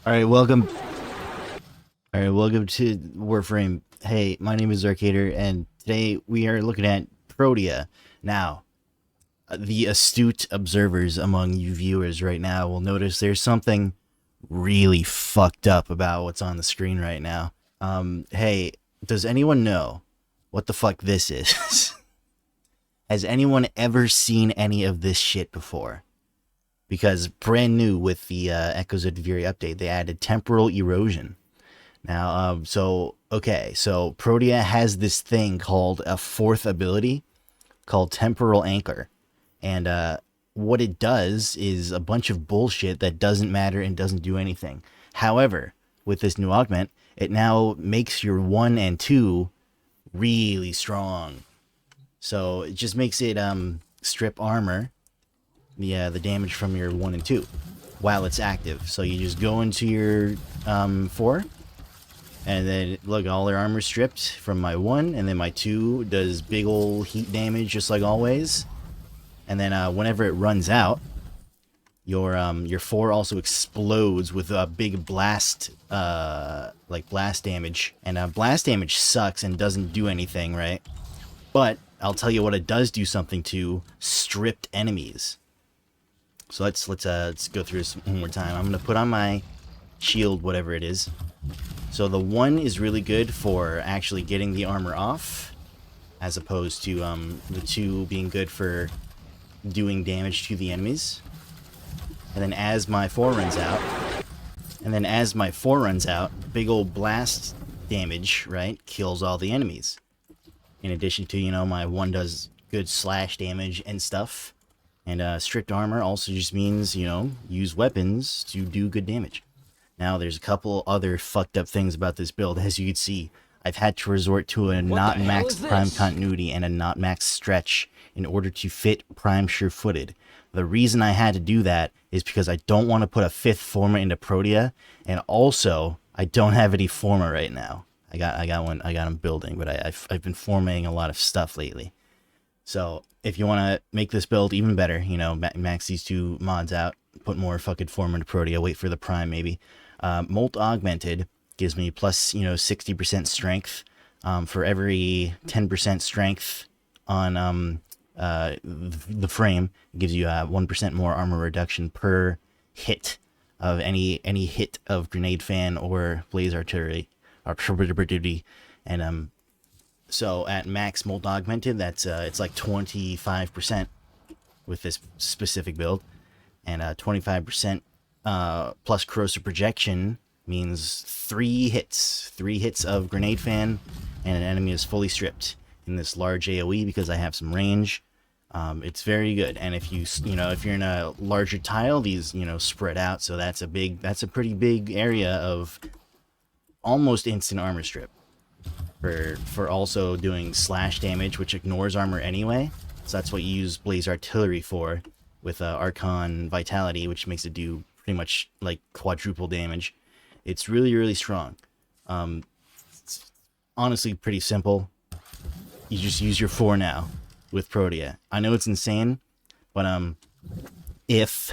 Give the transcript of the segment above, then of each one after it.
All right, welcome. All right, welcome to Warframe. Hey, my name is Arcader, and today we are looking at Protea. Now, the astute observers among you viewers right now will notice there's something really fucked up about what's on the screen right now. Hey, does anyone know what the fuck this is? Has anyone ever seen any of this shit before? Because brand new with the Echoes of Fury update, they added temporal erosion. Now, so Protea has this thing called a fourth ability called Temporal Anchor. And what it does is a bunch of bullshit that doesn't matter and doesn't do anything. However, with this new augment, it now makes your 1 and 2 really strong. So it just makes it strip armor, the damage from your 1 and 2 while it's active. So you just go into your 4, and then look, all their armor stripped from my 1, and then my 2 does big ol' heat damage just like always. And then whenever it runs out, your 4 also explodes with a big blast, like blast damage. And blast damage sucks and doesn't do anything, right? But I'll tell you what it does do something to: stripped enemies. So let's go through this one more time. I'm gonna put on my shield, whatever it is. So the 1 is really good for actually getting the armor off, as opposed to the 2 being good for doing damage to the enemies. And then as my 4 runs out, big old blast damage, right, kills all the enemies. In addition to, you know, my 1 does good slash damage and stuff. And stripped armor also just means, you know, use weapons to do good damage. Now, there's a couple other fucked up things about this build. As you can see, I've had to resort to a not max prime continuity and a not max stretch in order to fit prime sure-footed. The reason I had to do that is because I don't want to put a 5th forma into Protea, and also I don't have any forma right now. I got one. I got them building, but I've been formatting a lot of stuff lately. So if you want to make this build even better, you know, max these 2 mods out, put more fucking forma into Protea, wait for the prime maybe. Molt Augmented gives me plus, you know, 60% strength. For every 10% strength on the frame, it gives you 1% more armor reduction per hit of any hit of grenade fan or blaze artillery. And so at max Molt Augmented, that's it's like 25% with this specific build, and 25% plus corrosive projection means 3 hits of grenade fan, and an enemy is fully stripped in this large AoE because I have some range. It's very good, and if if you're in a larger tile, these, you know, spread out, so that's a pretty big area of almost instant armor strip for also doing slash damage, which ignores armor anyway. So that's what you use blaze artillery for, with Archon Vitality, which makes it do pretty much like quadruple damage. It's really, really strong. It's honestly pretty simple. You just use your 4 now with Protea. I know it's insane, but if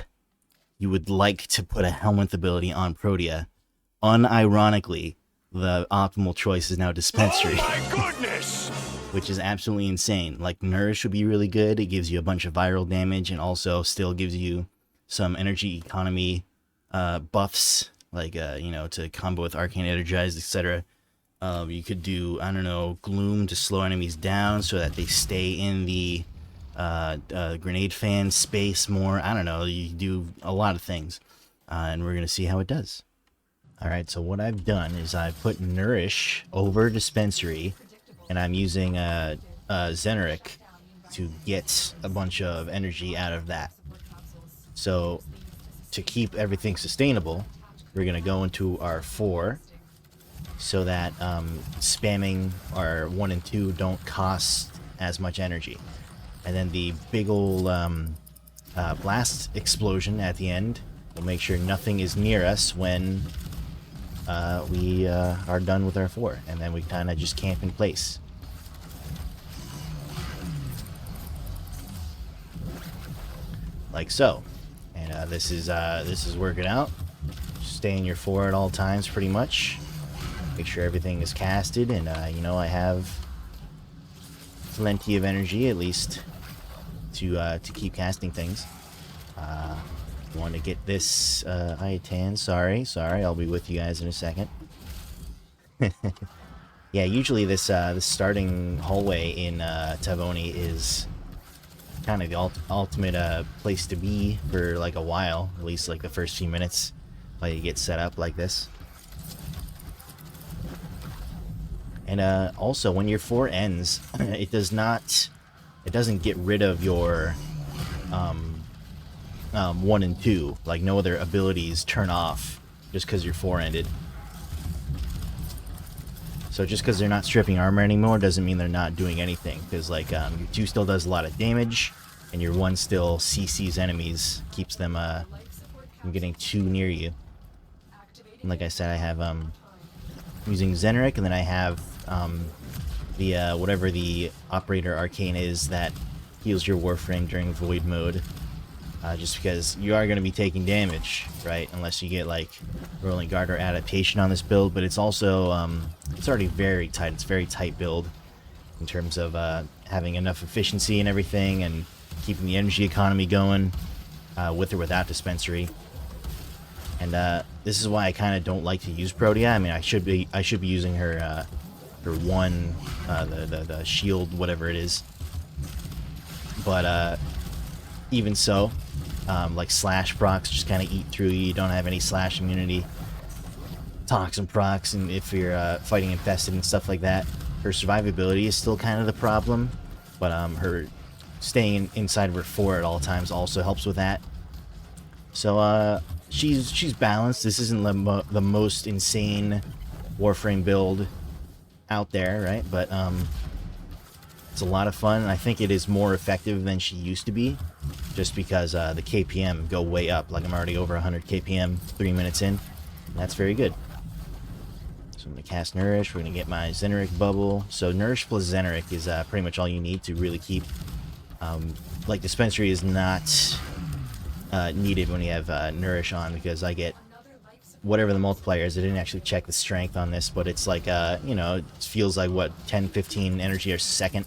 you would like to put a helmet ability on Protea, unironically, the optimal choice is now Dispensary. Oh my goodness! Which is absolutely insane. Like, Nourish would be really good. It gives you a bunch of viral damage and also still gives you some energy economy buffs, like, you know, to combo with Arcane Energized, etc. You could do, I don't know, Gloom to slow enemies down so that they stay in the grenade fan space more. I don't know, you can do a lot of things. And we're going to see how it does. Alright, so what I've done is I've put Nourish over Dispensary, and I'm using Zeneric to get a bunch of energy out of that. So, to keep everything sustainable, we're going to go into our 4, so that spamming our 1 and 2 don't cost as much energy. And then the big ol' blast explosion at the end will make sure nothing is near us when we are done with our 4, and then we kind of just camp in place. Like so. And this is working out. Just stay in your 4 at all times, pretty much. Make sure everything is casted, and you know, I have plenty of energy, at least, to keep casting things. Want to get this Itan. Sorry, I'll be with you guys in a second. Yeah, usually this starting hallway in Tavoni is kind of the ultimate place to be for like a while, at least like the first few minutes while you get set up like this. And also, when your 4 ends, it doesn't get rid of your 1 and 2. Like, no other abilities turn off just because your 4 ended. So just because they're not stripping armor anymore doesn't mean they're not doing anything. Because like your 2 still does a lot of damage, and your 1 still CCs enemies, keeps them from getting too near you. And like I said, I have I'm using Zenric, and then I have the whatever the operator arcane is that heals your Warframe during void mode. Just because you are going to be taking damage, right? Unless you get like Rolling Guard or Adaptation on this build, but it's also it's already very tight. It's a very tight build in terms of having enough efficiency and everything, and keeping the energy economy going with or without dispensary. And this is why I kind of don't like to use Protea. I mean, I should be using her her 1 the shield, whatever it is. But even so, like slash procs just kind of eat through you. You don't have any slash immunity. Toxin procs, and if you're fighting infested and stuff like that, her survivability is still kind of the problem. But her staying inside of her 4 at all times also helps with that. So she's balanced. This isn't the most insane Warframe build out there, right? But it's a lot of fun, and I think it is more effective than she used to be, just because the KPM go way up. Like, I'm already over 100 KPM 3 minutes in, and that's very good. So I'm going to cast Nourish. We're going to get my Zenric bubble. So Nourish plus Zenric is pretty much all you need to really keep... like, Dispensary is not needed when you have Nourish on, because I get whatever the multiplier is. I didn't actually check the strength on this, but it's like, you know, it feels like, what, 10, 15 energy a second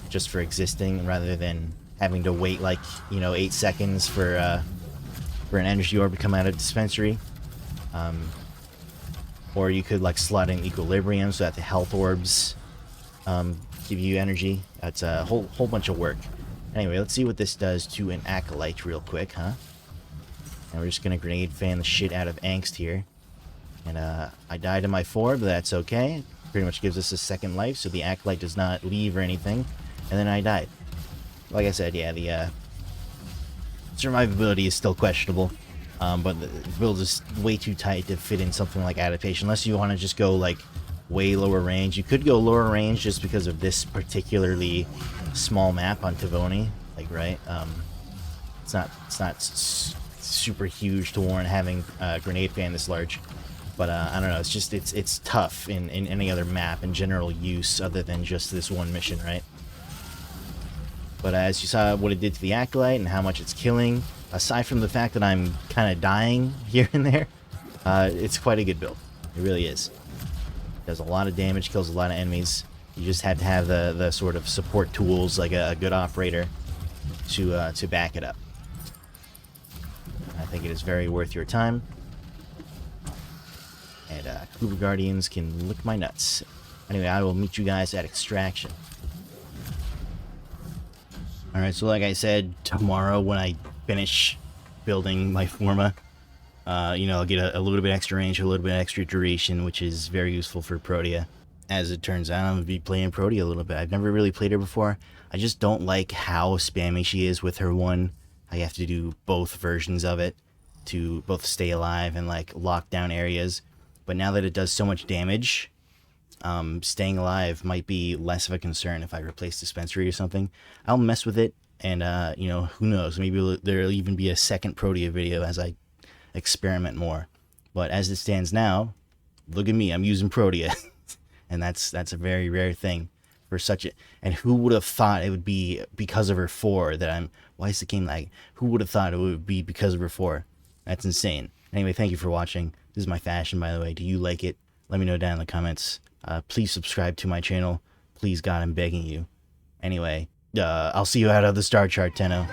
just for existing, rather than having to wait, like, you know, 8 seconds for an energy orb to come out of dispensary. Or you could, like, slot in Equilibrium so that the health orbs give you energy. That's a whole bunch of work. Anyway, let's see what this does to an Acolyte real quick, huh? And we're just gonna grenade fan the shit out of Angst here. And I died in my 4, but that's okay. Pretty much gives us a second life, so the Acolyte does not leave or anything. And then I died. Like I said, yeah, the survivability is still questionable. But the build is way too tight to fit in something like Adaptation. Unless you want to just go, like, way lower range. You could go lower range just because of this particularly small map on Tavoni. Like, right? It's not super huge to warrant having a grenade fan this large. But I don't know, it's just it's tough in any other map in general use other than just this one mission, right? But as you saw what it did to the Acolyte and how much it's killing, aside from the fact that I'm kind of dying here and there, it's quite a good build. It really is. Does a lot of damage, kills a lot of enemies. You just have to have the sort of support tools like a good operator to back it up. I think it is very worth your time. And Cooper Guardians can lick my nuts. Anyway, I will meet you guys at Extraction. Alright, so like I said, tomorrow when I finish building my Forma, you know, I'll get a little bit extra range, a little bit extra duration, which is very useful for Protea. As it turns out, I'm going to be playing Protea a little bit. I've never really played her before. I just don't like how spammy she is with her 1. I have to do both versions of it to both stay alive and, like, lock down areas. But now that it does so much damage, staying alive might be less of a concern if I replace Dispensary or something. I'll mess with it, and, you know, who knows, maybe there'll even be a second Protea video as I experiment more. But as it stands now, look at me, I'm using Protea. And that's a very rare thing for such a... And who would have thought it would be because of her 4 that I'm... Why is the game like... Who would have thought it would be because of her 4? That's insane. Anyway, thank you for watching. This is my fashion, by the way. Do you like it? Let me know down in the comments. Please subscribe to my channel. Please, God, I'm begging you. Anyway, I'll see you out of the star chart, Tenno.